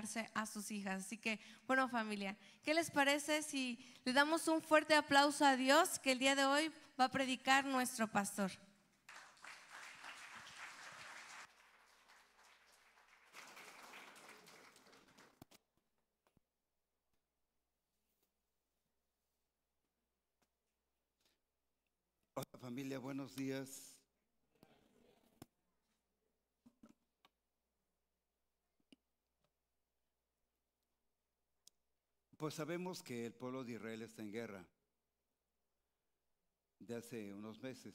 entregarse a sus hijas. Así que, bueno, familia, ¿qué les parece si le damos un fuerte aplauso a Dios que el día de hoy va a predicar nuestro pastor? Hola familia, buenos días. Pues sabemos que el pueblo de Israel está en guerra de hace unos meses.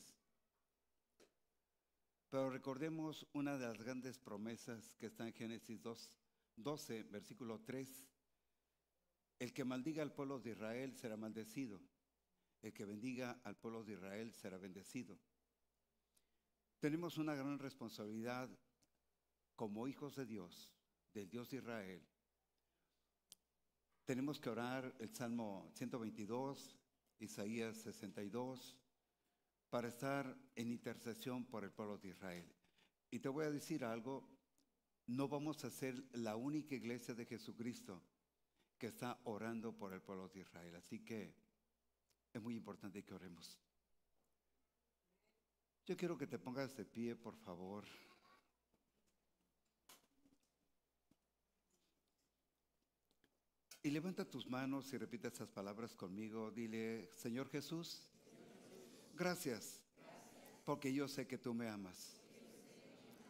Pero recordemos una de las grandes promesas que está en Génesis 12, versículo 3. El que maldiga al pueblo de Israel será maldecido. El que bendiga al pueblo de Israel será bendecido. Tenemos una gran responsabilidad como hijos de Dios, del Dios de Israel. Tenemos que orar el Salmo 122, Isaías 62, para estar en intercesión por el pueblo de Israel. Y te voy a decir algo, no vamos a ser la única iglesia de Jesucristo que está orando por el pueblo de Israel. Así que es muy importante que oremos. Yo quiero que te pongas de pie, por favor. Y levanta tus manos y repite estas palabras conmigo. Dile, Señor Jesús, gracias, porque yo sé que tú me amas.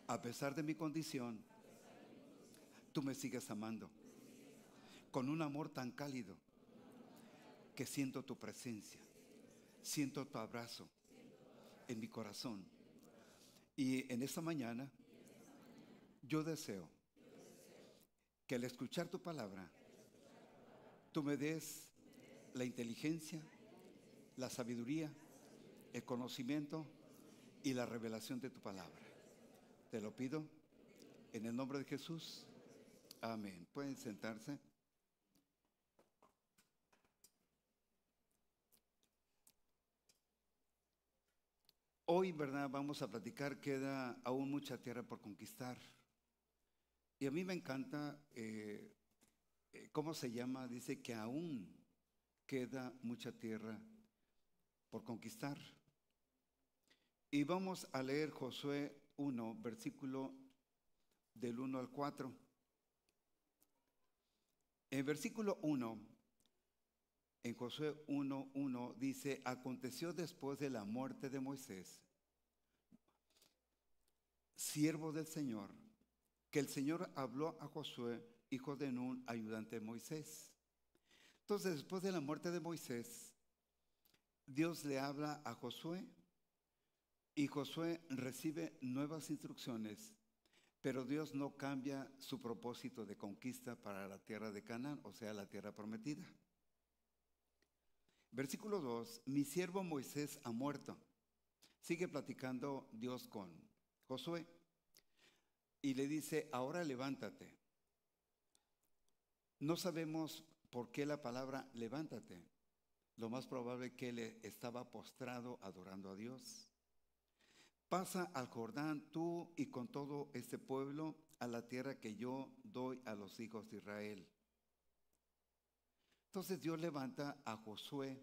A pesar de mi condición, tú me sigues amando. Con un amor tan cálido que siento tu presencia, siento tu abrazo en mi corazón. Y en esta mañana yo deseo que al escuchar tu palabra, tú me des la inteligencia, la sabiduría, el conocimiento y la revelación de tu palabra. Te lo pido en el nombre de Jesús. Amén. Pueden sentarse. Hoy, ¿verdad? Vamos a platicar, queda aún mucha tierra por conquistar. Y a mí me encanta, ¿cómo se llama? Dice que aún queda mucha tierra por conquistar. Y vamos a leer Josué 1, versículo del 1 al 4. En versículo 1, en Josué 1:1 dice, aconteció después de la muerte de Moisés, siervo del Señor, que el Señor habló a Josué, hijo de Nun, ayudante de Moisés. Entonces, después de la muerte de Moisés, Dios le habla a Josué y Josué recibe nuevas instrucciones, pero Dios no cambia su propósito de conquista para la tierra de Canaán, o sea, la tierra prometida. Versículo 2, mi siervo Moisés ha muerto. Sigue platicando Dios con Josué y le dice, ahora levántate. No sabemos por qué la palabra levántate. Lo más probable es que él estaba postrado adorando a Dios. Pasa al Jordán tú y con todo este pueblo a la tierra que yo doy a los hijos de Israel. Entonces Dios levanta a Josué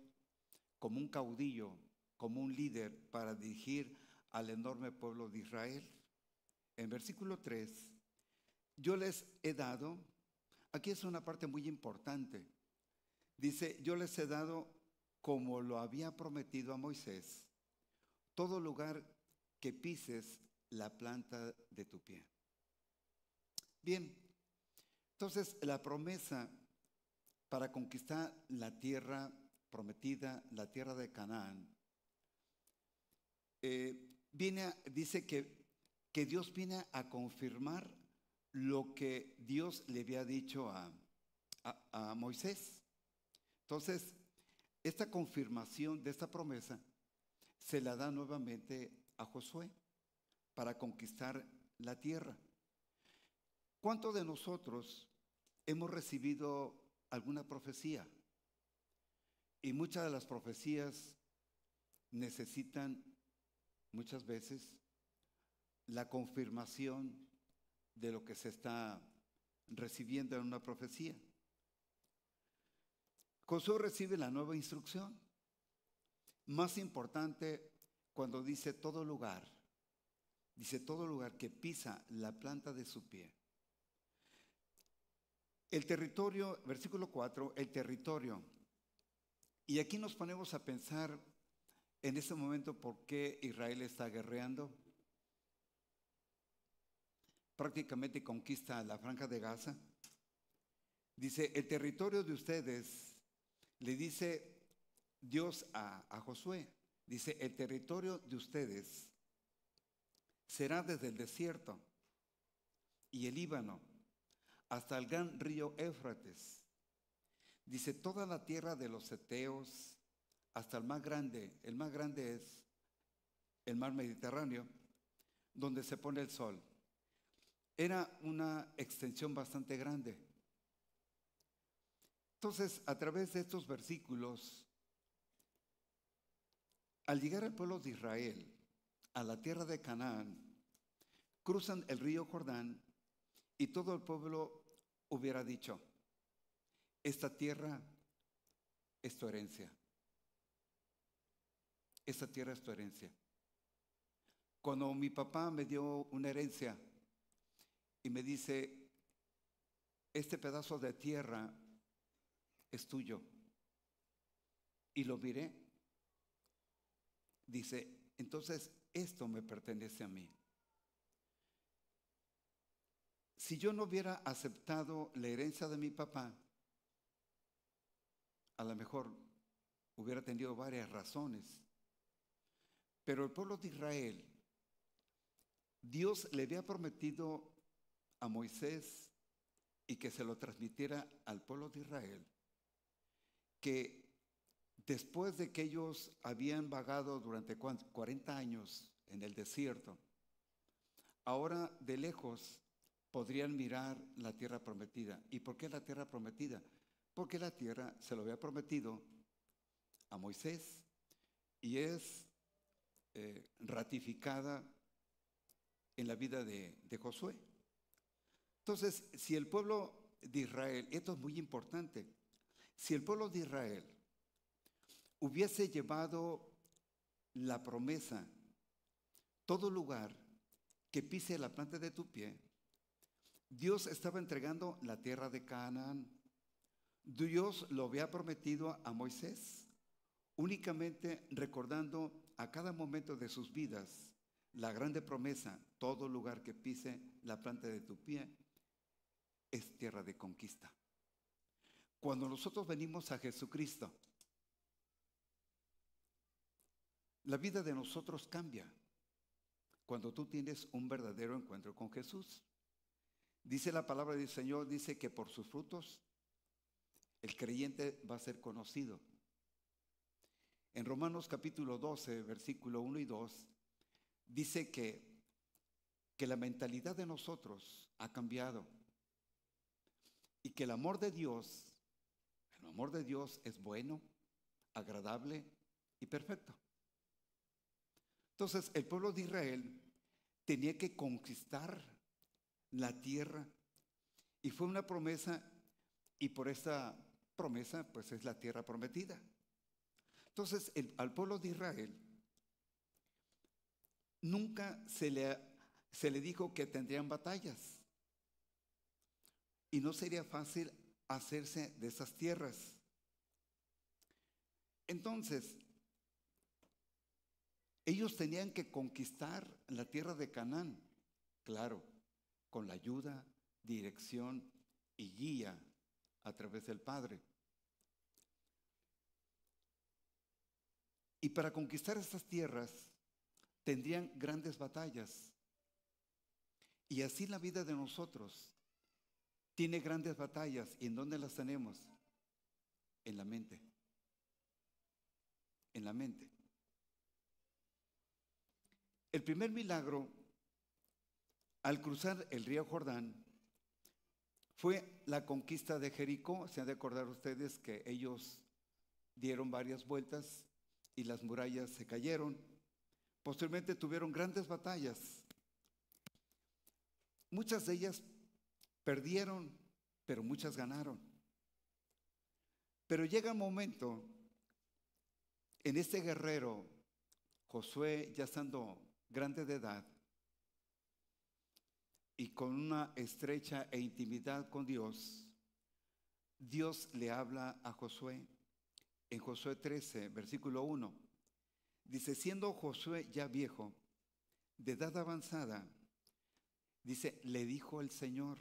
como un caudillo, como un líder para dirigir al enorme pueblo de Israel. En versículo 3, yo les he dado, aquí es una parte muy importante, dice, yo les he dado como lo había prometido a Moisés, todo lugar que pises la planta de tu pie. Bien, entonces la promesa para conquistar la tierra prometida, la tierra de Canaán, dice que Dios viene a confirmar lo que Dios le había dicho a Moisés. Entonces, esta confirmación de esta promesa se la da nuevamente a Josué para conquistar la tierra. ¿Cuántos de nosotros hemos recibido alguna profecía? Y muchas de las profecías necesitan muchas veces la confirmación de lo que se está recibiendo en una profecía. Josué recibe la nueva instrucción. Más importante, cuando dice todo lugar que pisa la planta de su pie. El territorio, versículo 4, el territorio. Y aquí nos ponemos a pensar en este momento por qué Israel está guerreando. Prácticamente conquista la franja de Gaza. Dice, el territorio de ustedes, le dice Dios a Josué, dice, el territorio de ustedes será desde el desierto y el Líbano hasta el gran río Éufrates. Dice, toda la tierra de los heteos hasta el más grande es el mar Mediterráneo, donde se pone el sol. Era una extensión bastante grande. Entonces, a través de estos versículos, al llegar al pueblo de Israel a la tierra de Canaán, cruzan el río Jordán y todo el pueblo hubiera dicho, esta tierra es tu herencia. Esta tierra es tu herencia. Cuando mi papá me dio una herencia y me dice, este pedazo de tierra es tuyo, y lo miré, dice, entonces esto me pertenece a mí. Si yo no hubiera aceptado la herencia de mi papá, a lo mejor hubiera tenido varias razones, pero el pueblo de Israel, Dios le había prometido a Moisés y que se lo transmitiera al pueblo de Israel, que después de que ellos habían vagado durante 40 años en el desierto, ahora de lejos podrían mirar la tierra prometida. ¿Y por qué la tierra prometida? Porque la tierra se lo había prometido a Moisés y es ratificada en la vida de Josué. Entonces, si el pueblo de Israel, esto es muy importante, si el pueblo de Israel hubiese llevado la promesa, todo lugar que pise la planta de tu pie, Dios estaba entregando la tierra de Canaán. Dios lo había prometido a Moisés, únicamente recordando a cada momento de sus vidas la grande promesa, todo lugar que pise la planta de tu pie es tierra de conquista. Cuando nosotros venimos a Jesucristo, la vida de nosotros cambia cuando tú tienes un verdadero encuentro con Jesús. Dice la palabra del Señor, dice que por sus frutos el creyente va a ser conocido. En Romanos capítulo 12, versículo 1 y 2, dice que la mentalidad de nosotros ha cambiado y que el amor de Dios es bueno, agradable y perfecto. Entonces, el pueblo de Israel tenía que conquistar la tierra y fue una promesa, y por esta promesa pues es la tierra prometida. Entonces al pueblo de Israel nunca se le dijo que tendrían batallas y no sería fácil hacerse de esas tierras. Entonces ellos tenían que conquistar la tierra de Canaán, claro, con la ayuda, dirección y guía a través del Padre. Y para conquistar estas tierras tendrían grandes batallas. Y así la vida de nosotros tiene grandes batallas. ¿Y en dónde las tenemos? En la mente. En la mente. El primer milagro al cruzar el río Jordán fue la conquista de Jericó. Se han de acordar ustedes que ellos dieron varias vueltas y las murallas se cayeron. Posteriormente tuvieron grandes batallas. Muchas de ellas perdieron pero muchas ganaron. Pero llega un momento en este guerrero, Josué, ya estando grande de edad y con una estrecha e intimidad con Dios, Dios le habla a Josué en Josué 13, versículo 1. Dice, siendo Josué ya viejo, de edad avanzada, dice, le dijo el Señor,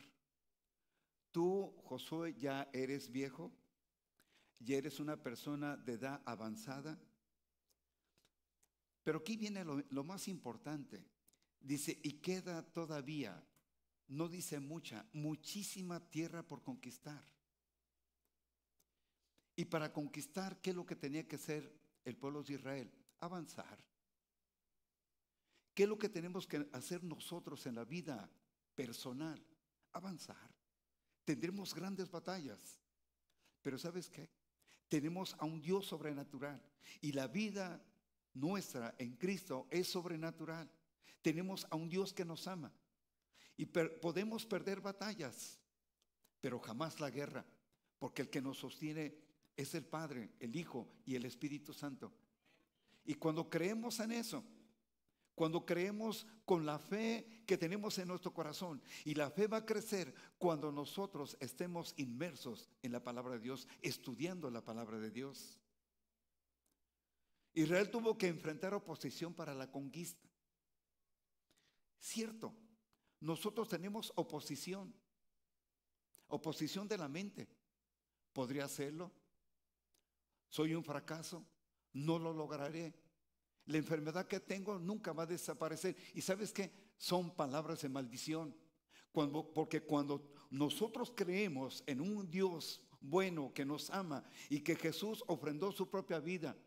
tú, Josué, ya eres viejo, ya eres una persona de edad avanzada. Pero aquí viene lo más importante. Dice, y queda todavía, no dice muchísima tierra por conquistar. Y para conquistar, ¿qué es lo que tenía que hacer el pueblo de Israel? Avanzar. ¿Qué es lo que tenemos que hacer nosotros en la vida personal? Avanzar. Tendremos grandes batallas, pero ¿sabes qué? Tenemos a un Dios sobrenatural y la vida nuestra en Cristo es sobrenatural. Tenemos a un Dios que nos ama y podemos perder batallas, pero jamás la guerra, porque el que nos sostiene es el Padre, el Hijo y el Espíritu Santo. Y cuando creemos en eso, cuando creemos con la fe que tenemos en nuestro corazón, y la fe va a crecer cuando nosotros estemos inmersos en la palabra de Dios, estudiando la palabra de Dios. Israel tuvo que enfrentar oposición para la conquista. Cierto, nosotros tenemos oposición de la mente. ¿Podría hacerlo? Soy un fracaso, no lo lograré. La enfermedad que tengo nunca va a desaparecer. ¿Y sabes qué? Son palabras de maldición. Porque cuando nosotros creemos en un Dios bueno que nos ama y que Jesús ofrendó su propia vida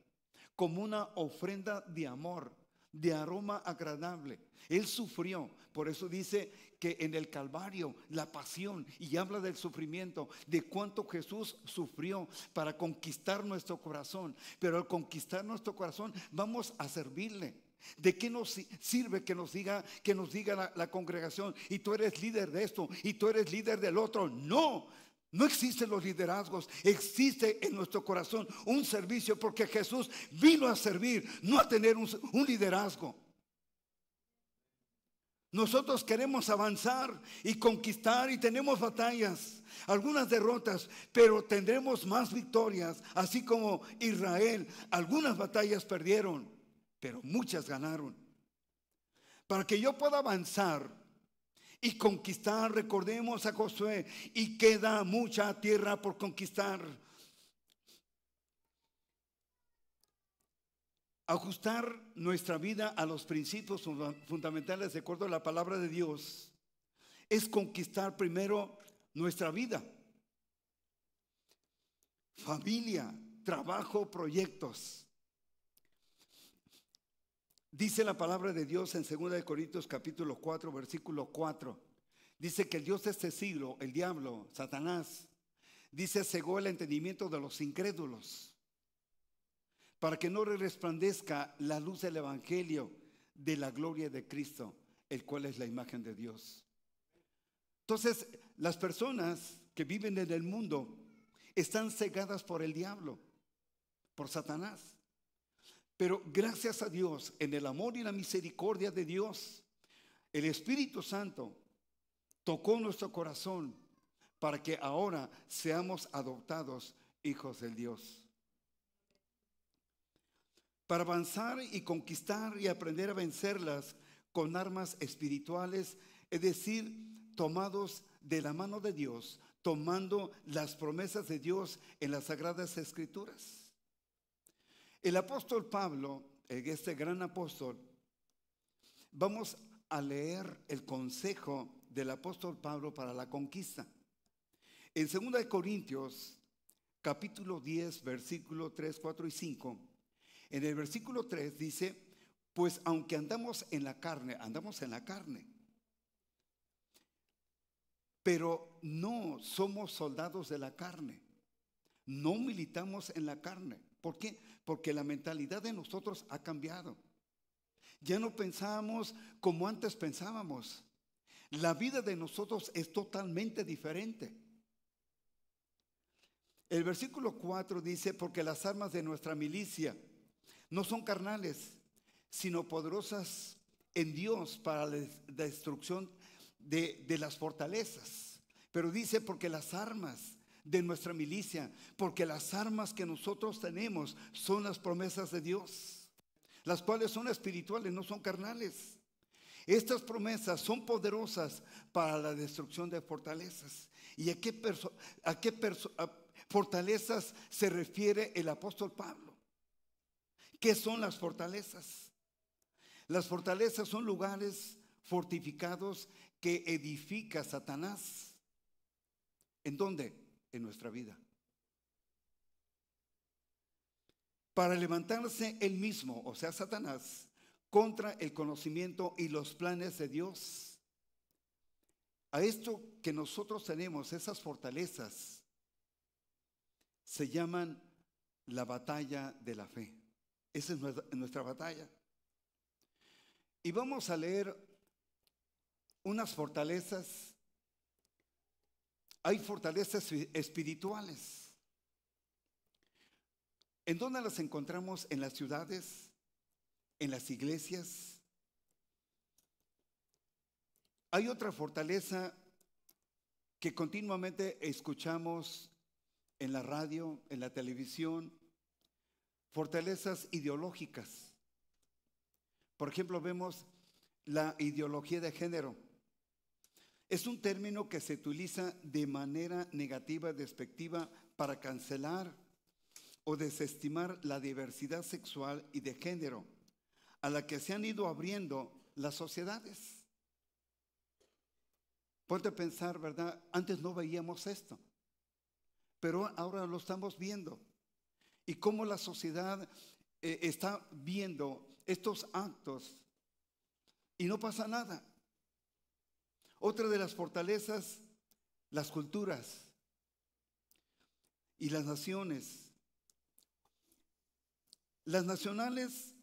como una ofrenda de amor, de aroma agradable. Él sufrió, por eso dice que en el Calvario, la pasión, y habla del sufrimiento, de cuánto Jesús sufrió para conquistar nuestro corazón. Pero al conquistar nuestro corazón, vamos a servirle. ¿De qué nos sirve que nos diga la congregación, y tú eres líder de esto, y tú eres líder del otro? No. No existen los liderazgos, existe en nuestro corazón un servicio, porque Jesús vino a servir, no a tener un liderazgo. Nosotros queremos avanzar y conquistar y tenemos batallas, algunas derrotas, pero tendremos más victorias, así como Israel. Algunas batallas perdieron, pero muchas ganaron. Para que yo pueda avanzar y conquistar, recordemos a Josué, y queda mucha tierra por conquistar. Ajustar nuestra vida a los principios fundamentales de acuerdo a la palabra de Dios es conquistar primero nuestra vida, familia, trabajo, proyectos. Dice la palabra de Dios en 2 Corintios capítulo 4, versículo 4. Dice que el Dios de este siglo, el diablo, Satanás, dice, cegó el entendimiento de los incrédulos para que no resplandezca la luz del evangelio de la gloria de Cristo, el cual es la imagen de Dios. Entonces, las personas que viven en el mundo están cegadas por el diablo, por Satanás. Pero gracias a Dios, en el amor y la misericordia de Dios, el Espíritu Santo tocó nuestro corazón para que ahora seamos adoptados hijos del Dios. Para avanzar y conquistar y aprender a vencerlas con armas espirituales, es decir, tomados de la mano de Dios, tomando las promesas de Dios en las Sagradas Escrituras. El apóstol Pablo, este gran apóstol, vamos a leer el consejo del apóstol Pablo para la conquista. En 2 Corintios, capítulo 10, versículo 3, 4 y 5, en el versículo 3 dice, pues aunque andamos en la carne, pero no somos soldados de la carne, no militamos en la carne. ¿Por qué? Porque la mentalidad de nosotros ha cambiado. Ya no pensamos como antes pensábamos. La vida de nosotros es totalmente diferente. El versículo 4 dice, porque las armas de nuestra milicia no son carnales, sino poderosas en Dios para la destrucción de las fortalezas. Pero dice, porque las armas de nuestra milicia, porque las armas que nosotros tenemos son las promesas de Dios, las cuales son espirituales, no son carnales. Estas promesas son poderosas para la destrucción de fortalezas. ¿Y a qué fortalezas se refiere el apóstol Pablo? ¿Qué son las fortalezas? Las fortalezas son lugares fortificados que edifica Satanás. ¿En dónde? En nuestra vida. Para levantarse él mismo, o sea, Satanás, contra el conocimiento y los planes de Dios. A esto que nosotros tenemos, esas fortalezas, se llaman la batalla de la fe. Esa es nuestra batalla. Y vamos a leer unas fortalezas. Hay fortalezas espirituales. ¿En dónde las encontramos? En las ciudades, en las iglesias. Hay otra fortaleza que continuamente escuchamos en la radio, en la televisión, fortalezas ideológicas. Por ejemplo, vemos la ideología de género. Es un término que se utiliza de manera negativa, despectiva, para cancelar o desestimar la diversidad sexual y de género a la que se han ido abriendo las sociedades. Ponte a pensar, ¿verdad? Antes no veíamos esto, pero ahora lo estamos viendo. Y cómo la sociedad está viendo estos actos y no pasa nada. Otra de las fortalezas, las culturas y las naciones. Las nacionales,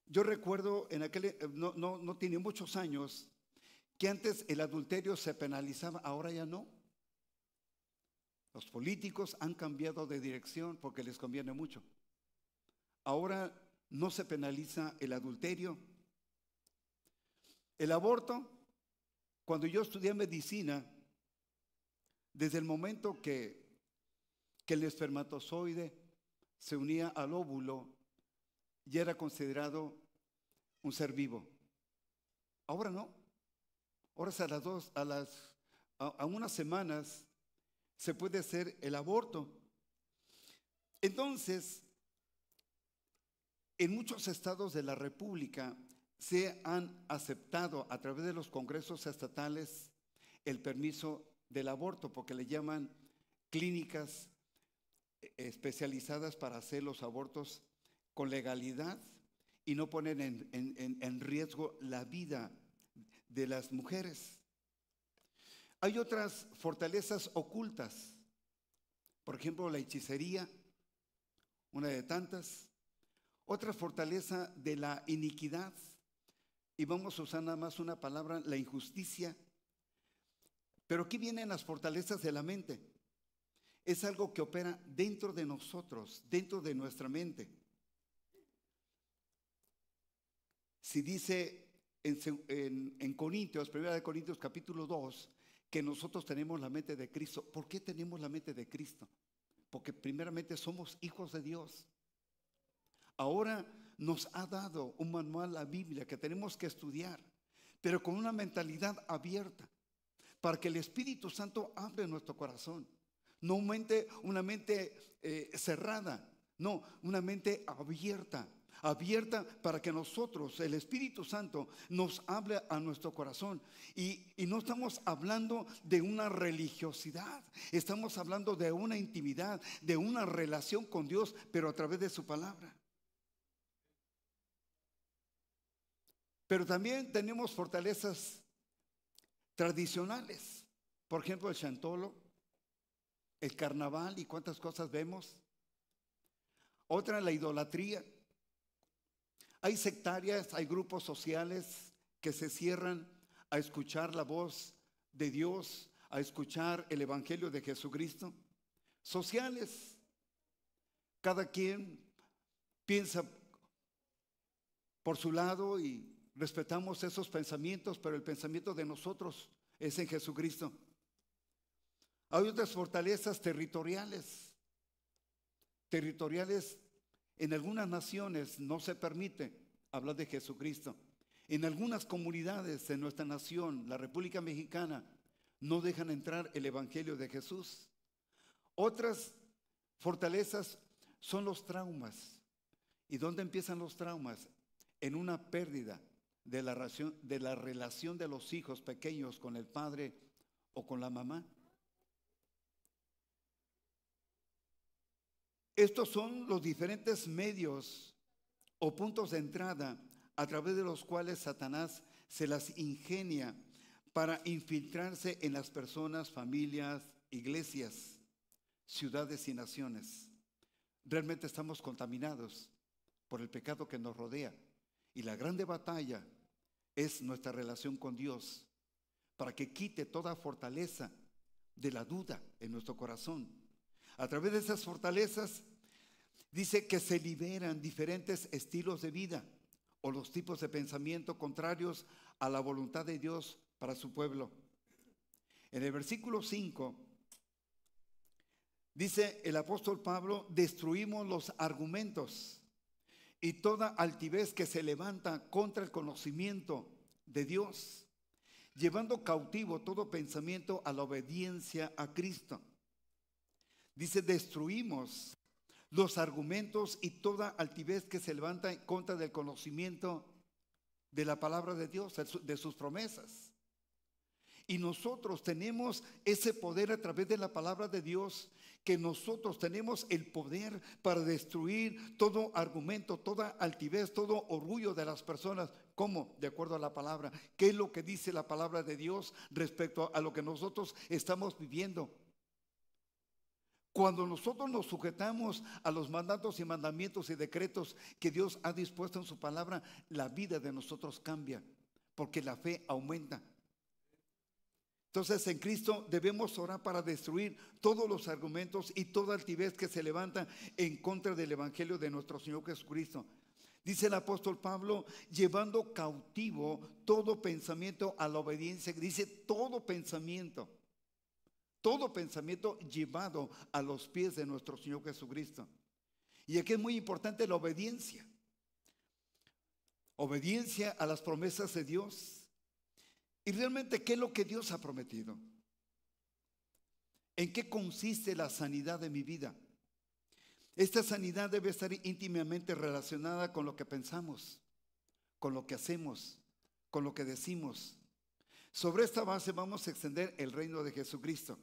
yo recuerdo en aquel, no tiene muchos años, que antes el adulterio se penalizaba, ahora ya no. Los políticos han cambiado de dirección porque les conviene mucho. Ahora no se penaliza el adulterio. El aborto, cuando yo estudié medicina, desde el momento que el espermatozoide se unía al óvulo, ya era considerado un ser vivo. Ahora no. Ahora a unas semanas se puede hacer el aborto. Entonces, en muchos estados de la República se han aceptado a través de los congresos estatales el permiso del aborto, porque le llaman clínicas especializadas para hacer los abortos con legalidad y no ponen en riesgo la vida de las mujeres. Hay otras fortalezas ocultas, por ejemplo, la hechicería, una de tantas. Otra fortaleza de la iniquidad, y vamos a usar nada más una palabra, la injusticia. Pero aquí vienen las fortalezas de la mente. Es algo que opera dentro de nosotros, dentro de nuestra mente. Si dice en Corintios, 1 Corintios capítulo 2, que nosotros tenemos la mente de Cristo. ¿Por qué tenemos la mente de Cristo? Porque primeramente somos hijos de Dios. Ahora nos ha dado un manual, la Biblia, que tenemos que estudiar, pero con una mentalidad abierta, para que el Espíritu Santo hable nuestro corazón. No una mente cerrada, no, una mente abierta para que nosotros, el Espíritu Santo, nos hable a nuestro corazón. Y no estamos hablando de una religiosidad, estamos hablando de una intimidad, de una relación con Dios, pero a través de su palabra. Pero también tenemos fortalezas tradicionales, por ejemplo el chantolo, el carnaval y cuántas cosas vemos. Otra, la idolatría. Hay sectarias, hay grupos sociales que se cierran a escuchar la voz de Dios, a escuchar el Evangelio de Jesucristo, sociales. Cada quien piensa por su lado y respetamos esos pensamientos, pero el pensamiento de nosotros es en Jesucristo. Hay otras fortalezas territoriales. Territoriales en algunas naciones no se permite hablar de Jesucristo. En algunas comunidades de nuestra nación, la República Mexicana, no dejan entrar el Evangelio de Jesús. Otras fortalezas son los traumas. ¿Y dónde empiezan los traumas? En una pérdida de la relación de los hijos pequeños con el padre o con la mamá. Estos son los diferentes medios o puntos de entrada a través de los cuales Satanás se las ingenia para infiltrarse en las personas, familias, iglesias, ciudades y naciones. Realmente estamos contaminados por el pecado que nos rodea. Y la grande batalla es nuestra relación con Dios, para que quite toda fortaleza de la duda en nuestro corazón. A través de esas fortalezas dice que se liberan diferentes estilos de vida o los tipos de pensamiento contrarios a la voluntad de Dios para su pueblo. En el versículo 5 dice el apóstol Pablo: destruimos los argumentos y toda altivez que se levanta contra el conocimiento de Dios, llevando cautivo todo pensamiento a la obediencia a Cristo. Dice: destruimos los argumentos y toda altivez que se levanta en contra del conocimiento de la palabra de Dios, de sus promesas. Y nosotros tenemos ese poder a través de la palabra de Dios, que nosotros tenemos el poder para destruir todo argumento, toda altivez, todo orgullo de las personas. ¿Cómo? De acuerdo a la palabra. ¿Qué es lo que dice la palabra de Dios respecto a lo que nosotros estamos viviendo? Cuando nosotros nos sujetamos a los mandatos y mandamientos y decretos que Dios ha dispuesto en su palabra, la vida de nosotros cambia, porque la fe aumenta. Entonces, en Cristo debemos orar para destruir todos los argumentos y toda altivez que se levanta en contra del Evangelio de nuestro Señor Jesucristo. Dice el apóstol Pablo: llevando cautivo todo pensamiento a la obediencia. Dice todo pensamiento llevado a los pies de nuestro Señor Jesucristo. Y aquí es muy importante la obediencia. Obediencia a las promesas de Dios. Y realmente, ¿qué es lo que Dios ha prometido? ¿En qué consiste la sanidad de mi vida? Esta sanidad debe estar íntimamente relacionada con lo que pensamos, con lo que hacemos, con lo que decimos. Sobre esta base vamos a extender el reino de Jesucristo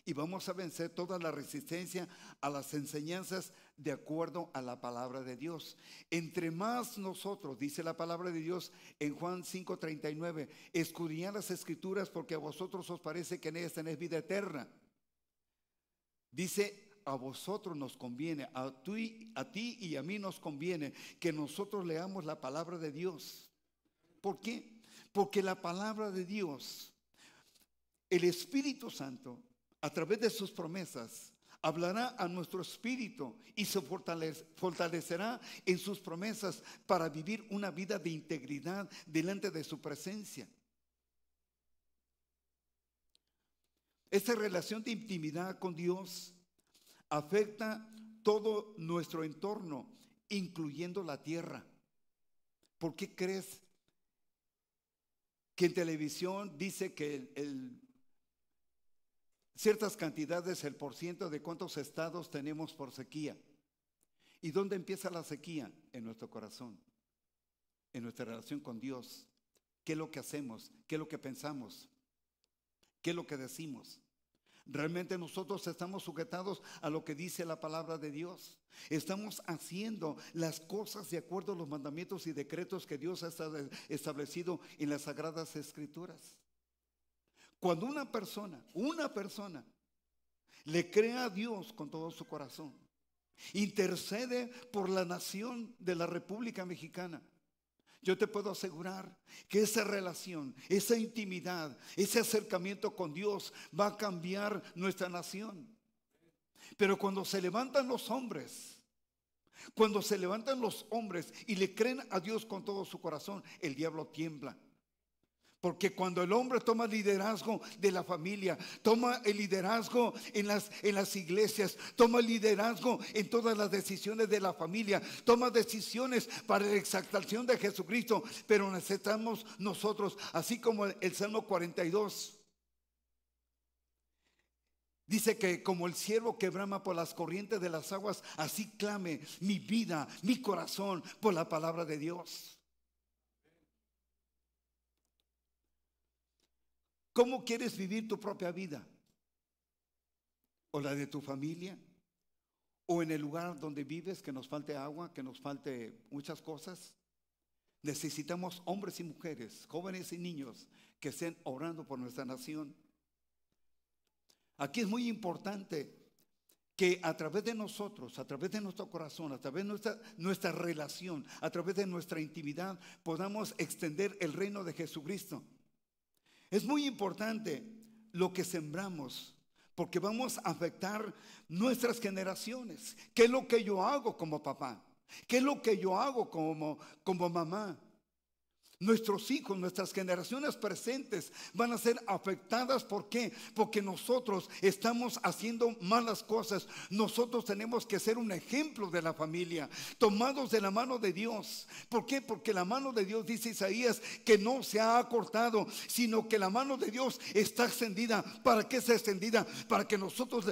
y vamos a vencer toda la resistencia a las enseñanzas de acuerdo a la palabra de Dios. Entre más nosotros, dice la palabra de Dios en Juan 5:39, escudriñad las escrituras porque a vosotros os parece que en ellas tenéis vida eterna. Dice: a vosotros nos conviene, a ti y a mí nos conviene que nosotros leamos la palabra de Dios. ¿Por qué? Porque la palabra de Dios, el Espíritu Santo, a través de sus promesas, hablará a nuestro espíritu y se fortalecerá en sus promesas para vivir una vida de integridad delante de su presencia. Esta relación de intimidad con Dios afecta todo nuestro entorno, incluyendo la tierra. ¿Por qué crees que en televisión dice que ciertas cantidades, el porciento de cuántos estados tenemos por sequía? ¿Y dónde empieza la sequía? En nuestro corazón, en nuestra relación con Dios. ¿Qué es lo que hacemos? ¿Qué es lo que pensamos? ¿Qué es lo que decimos? ¿Realmente nosotros estamos sujetados a lo que dice la palabra de Dios? ¿Estamos haciendo las cosas de acuerdo a los mandamientos y decretos que Dios ha establecido en las Sagradas Escrituras? Cuando una persona le cree a Dios con todo su corazón, intercede por la nación de la República Mexicana, yo te puedo asegurar que esa relación, esa intimidad, ese acercamiento con Dios va a cambiar nuestra nación. Pero cuando se levantan los hombres, cuando se levantan los hombres y le creen a Dios con todo su corazón, el diablo tiembla. Porque cuando el hombre toma liderazgo de la familia, toma el liderazgo en las iglesias, toma el liderazgo en todas las decisiones de la familia, toma decisiones para la exaltación de Jesucristo. Pero necesitamos nosotros, así como el Salmo 42, dice que como el ciervo que brama por las corrientes de las aguas, así clame mi vida, mi corazón por la palabra de Dios. ¿Cómo quieres vivir tu propia vida? ¿O la de tu familia? ¿O en el lugar donde vives que nos falte agua, que nos falte muchas cosas? Necesitamos hombres y mujeres, jóvenes y niños que estén orando por nuestra nación. Aquí es muy importante que a través de nosotros, a través de nuestro corazón, a través de nuestra relación, a través de nuestra intimidad, podamos extender el reino de Jesucristo. Es muy importante lo que sembramos, porque vamos a afectar nuestras generaciones. ¿Qué es lo que yo hago como papá? ¿Qué es lo que yo hago como mamá? Nuestros hijos, nuestras generaciones presentes van a ser afectadas. ¿Por qué? Porque nosotros estamos haciendo malas cosas. Nosotros tenemos que ser un ejemplo de la familia, tomados de la mano de Dios. ¿Por qué? Porque la mano de Dios, dice Isaías, que no se ha acortado, sino que la mano de Dios está extendida. ¿Para qué está extendida? Para que nosotros,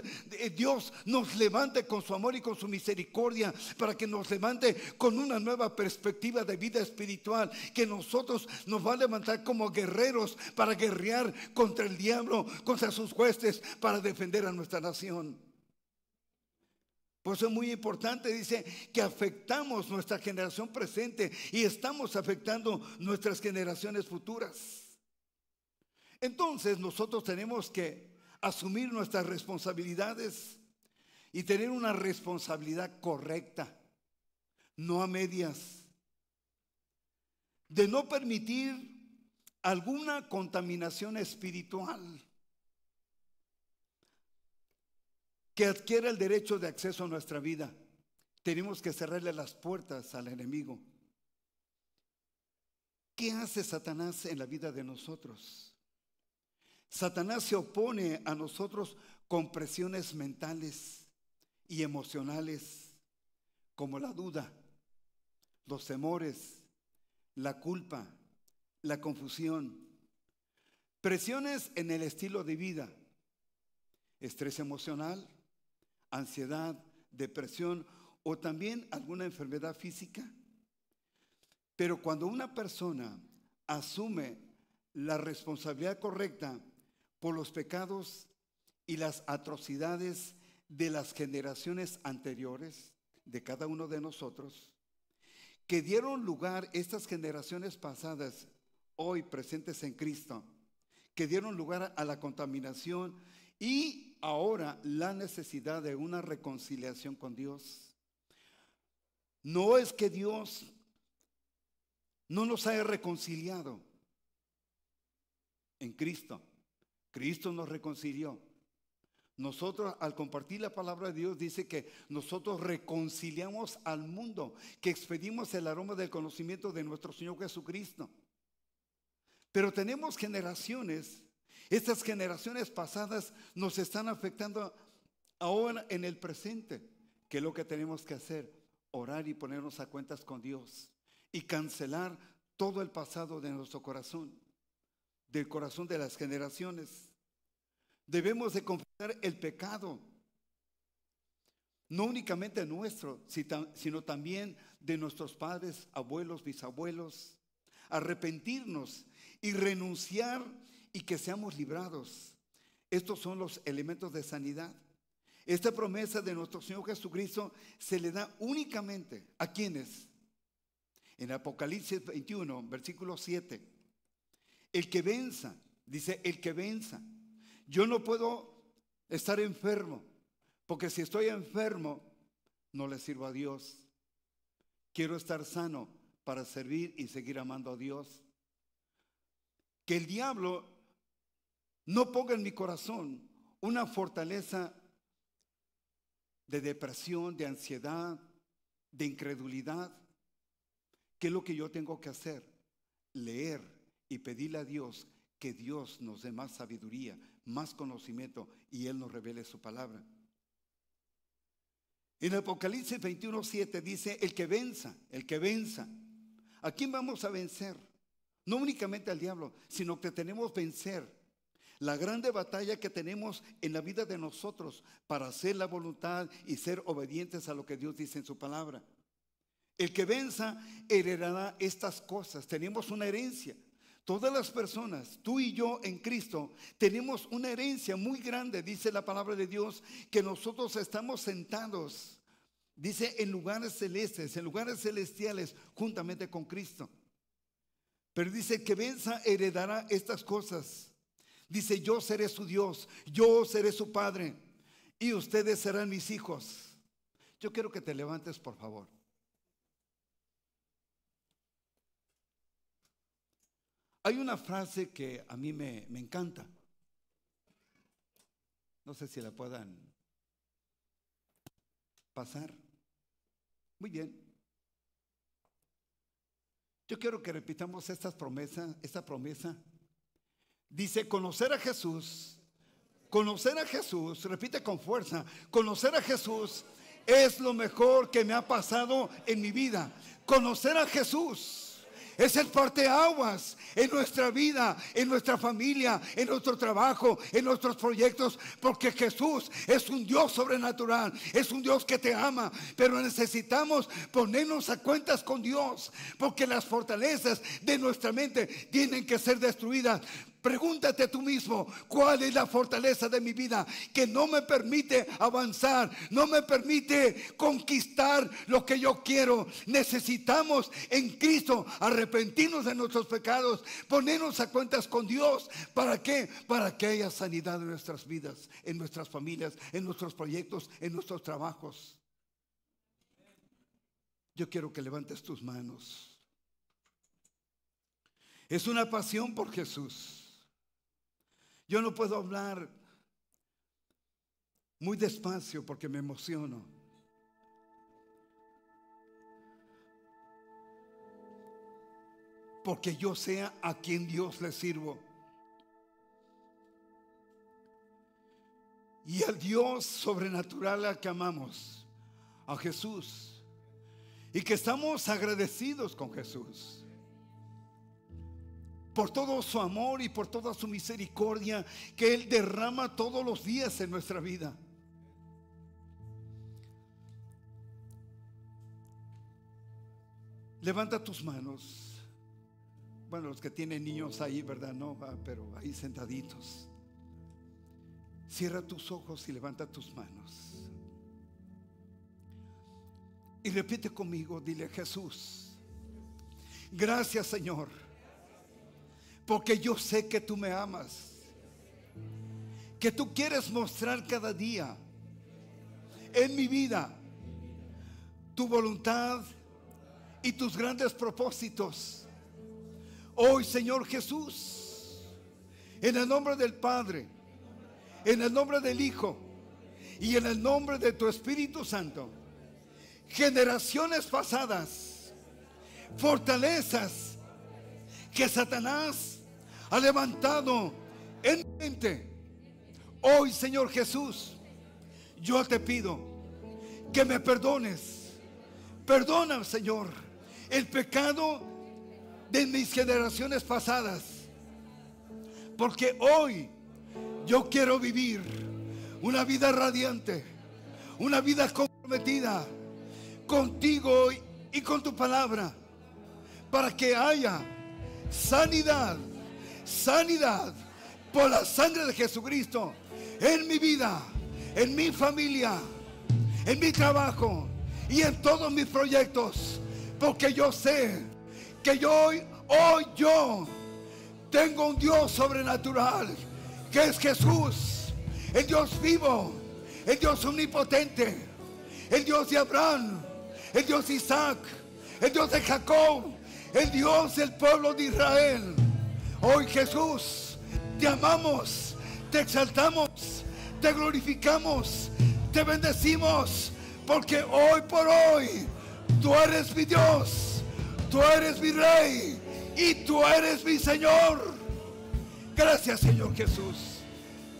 Dios nos levante con su amor y con su misericordia, para que nos levante con una nueva perspectiva de vida espiritual, que nosotros nos va a levantar como guerreros para guerrear contra el diablo, contra sus huestes, para defender a nuestra nación. Por eso es muy importante, dice, que afectamos nuestra generación presente y estamos afectando nuestras generaciones futuras. Entonces nosotros tenemos que asumir nuestras responsabilidades y tener una responsabilidad correcta, no a medias, de no permitir alguna contaminación espiritual que adquiera el derecho de acceso a nuestra vida. Tenemos que cerrarle las puertas al enemigo. ¿Qué hace Satanás en la vida de nosotros? Satanás se opone a nosotros con presiones mentales y emocionales, como la duda, los temores, la culpa, la confusión, presiones en el estilo de vida, estrés emocional, ansiedad, depresión o también alguna enfermedad física. Pero cuando una persona asume la responsabilidad correcta por los pecados y las atrocidades de las generaciones anteriores de cada uno de nosotros, que dieron lugar estas generaciones pasadas, hoy presentes en Cristo, que dieron lugar a la contaminación y ahora la necesidad de una reconciliación con Dios. No es que Dios no nos haya reconciliado en Cristo. Cristo nos reconcilió. Nosotros, al compartir la palabra de Dios, dice que nosotros reconciliamos al mundo, que expedimos el aroma del conocimiento de nuestro Señor Jesucristo. Pero tenemos generaciones, estas generaciones pasadas nos están afectando ahora en el presente. ¿Qué es lo que tenemos que hacer? Orar y ponernos a cuentas con Dios y cancelar todo el pasado de nuestro corazón, del corazón de las generaciones. Debemos de confesar el pecado, no únicamente nuestro, sino también de nuestros padres, abuelos, bisabuelos. Arrepentirnos y renunciar y que seamos librados. Estos son los elementos de sanidad. Esta promesa de nuestro Señor Jesucristo se le da únicamente ¿a quiénes? En Apocalipsis 21, versículo 7. El que venza, dice el que venza. Yo no puedo estar enfermo, porque si estoy enfermo, no le sirvo a Dios. Quiero estar sano para servir y seguir amando a Dios. Que el diablo no ponga en mi corazón una fortaleza de depresión, de ansiedad, de incredulidad, ¿qué es lo que yo tengo que hacer? Leer y pedirle a Dios que Dios nos dé más sabiduría, más conocimiento y Él nos revele su palabra. En Apocalipsis 21:7 dice: el que venza, el que venza. ¿A quién vamos a vencer? No únicamente al diablo, sino que tenemos que vencer la grande batalla que tenemos en la vida de nosotros para hacer la voluntad y ser obedientes a lo que Dios dice en su palabra. El que venza heredará estas cosas. Tenemos una herencia. Todas las personas, tú y yo en Cristo, tenemos una herencia muy grande. Dice la palabra de Dios que nosotros estamos sentados, dice, en lugares celestes, en lugares celestiales, juntamente con Cristo. Pero dice que venza heredará estas cosas. Dice: yo seré su Dios, yo seré su Padre, y ustedes serán mis hijos. Yo quiero que te levantes, por favor. Hay una frase que a mí me encanta. No sé si la puedan pasar. Muy bien. Yo quiero que repitamos esta promesa. Dice: conocer a Jesús, repite con fuerza, conocer a Jesús es lo mejor que me ha pasado en mi vida. Conocer a Jesús es el parteaguas en nuestra vida, en nuestra familia, en nuestro trabajo, en nuestros proyectos, porque Jesús es un Dios sobrenatural, es un Dios que te ama, pero necesitamos ponernos a cuentas con Dios, porque las fortalezas de nuestra mente tienen que ser destruidas. Pregúntate tú mismo: ¿cuál es la fortaleza de mi vida que no me permite avanzar, no me permite conquistar lo que yo quiero? Necesitamos en Cristo arrepentirnos de nuestros pecados, ponernos a cuentas con Dios. ¿Para qué? Para que haya sanidad en nuestras vidas, en nuestras familias, en nuestros proyectos, en nuestros trabajos. Yo quiero que levantes tus manos. Es una pasión por Jesús. Yo no puedo hablar muy despacio porque me emociono. Porque yo sé a quien Dios le sirvo. Y al Dios sobrenatural al que amamos, a Jesús. Y que estamos agradecidos con Jesús por todo su amor y por toda su misericordia que Él derrama todos los días en nuestra vida. Levanta tus manos. Bueno, los que tienen niños ahí, ¿verdad? No, pero ahí sentaditos. Cierra tus ojos y levanta tus manos. Y repite conmigo, dile: Jesús, gracias, Señor, porque yo sé que tú me amas, que tú quieres mostrar cada día en mi vida tu voluntad y tus grandes propósitos. Hoy, Señor Jesús, en el nombre del Padre, en el nombre del Hijo y en el nombre de tu Espíritu Santo, generaciones pasadas, fortalezas que Satanás ha levantado en mi mente, hoy, Señor Jesús, yo te pido que me perdones. Perdona, Señor, el pecado de mis generaciones pasadas, porque hoy yo quiero vivir una vida radiante, una vida comprometida contigo y con tu palabra, para que haya sanidad por la sangre de Jesucristo en mi vida, en mi familia, en mi trabajo y en todos mis proyectos, porque yo sé que hoy yo tengo un Dios sobrenatural, que es Jesús, el Dios vivo, el Dios omnipotente, el Dios de Abraham, el Dios de Isaac, el Dios de Jacob, el Dios del pueblo de Israel. Hoy, Jesús, te amamos, te exaltamos, te glorificamos, Te bendecimos porque hoy por hoy tú eres mi Dios, tú eres mi Rey y tú eres mi Señor. Gracias, Señor Jesús.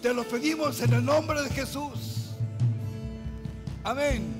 Te lo pedimos en el nombre de Jesús. Amén.